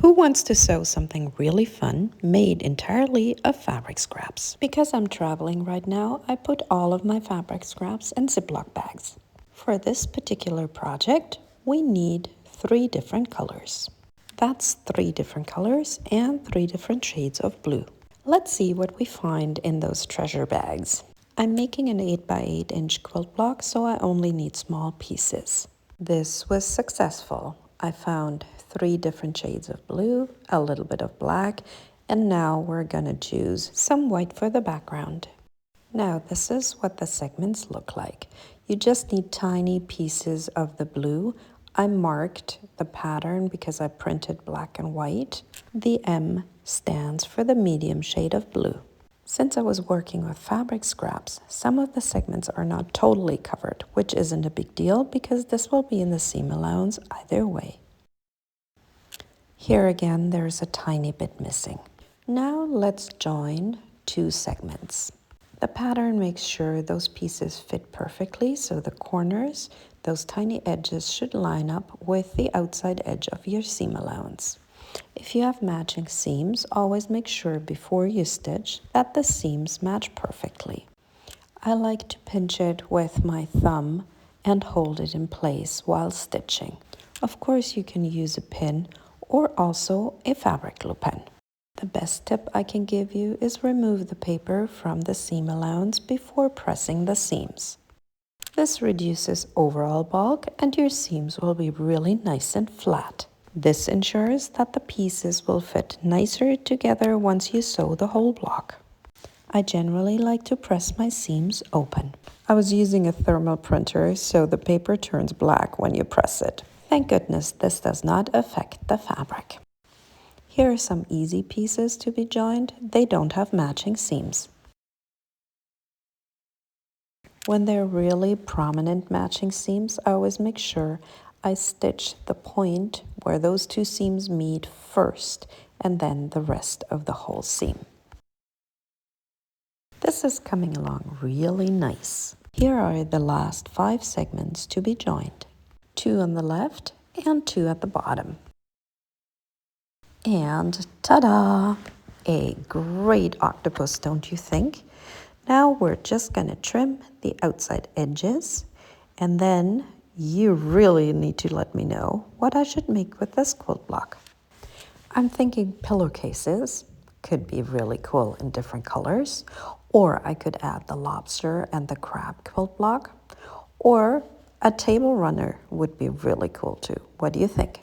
Who wants to sew something really fun made entirely of fabric scraps? Because I'm traveling right now, I put all of my fabric scraps in Ziploc bags. For this particular project, we need 3 different colors. That's 3 different colors and 3 different shades of blue. Let's see what we find in those treasure bags. I'm making an 8 by 8 inch quilt block, so I only need small pieces. This was successful. I found 3 different shades of blue, a little bit of black, and now we're gonna choose some white for the background. Now this is what the segments look like. You just need tiny pieces of the blue. I marked the pattern because I printed black and white. The M stands for the medium shade of blue. Since I was working with fabric scraps, some of the segments are not totally covered, which isn't a big deal because this will be in the seam allowance either way. Here again, there's a tiny bit missing. Now let's join 2 segments. The pattern makes sure those pieces fit perfectly, so the corners, those tiny edges should line up with the outside edge of your seam allowance. If you have matching seams, always make sure before you stitch that the seams match perfectly. I like to pinch it with my thumb and hold it in place while stitching. Of course, you can use a pin or also a fabric glue pen. The best tip I can give you is remove the paper from the seam allowance before pressing the seams. This reduces overall bulk and your seams will be really nice and flat. This ensures that the pieces will fit nicer together once you sew the whole block. I generally like to press my seams open. I was using a thermal printer, so the paper turns black when you press it. Thank goodness this does not affect the fabric. Here are some easy pieces to be joined. They don't have matching seams. When they're really prominent matching seams, I always make sure I stitch the point where those 2 seams meet first and then the rest of the whole seam. This is coming along really nice. Here are the last 5 segments to be joined. 2 on the left and 2 at the bottom. And ta-da! A great octopus, don't you think? Now we're just gonna trim the outside edges, and then you really need to let me know what I should make with this quilt block. I'm thinking pillowcases could be really cool in different colors, or I could add the lobster and the crab quilt block, or a table runner would be really cool too. What do you think?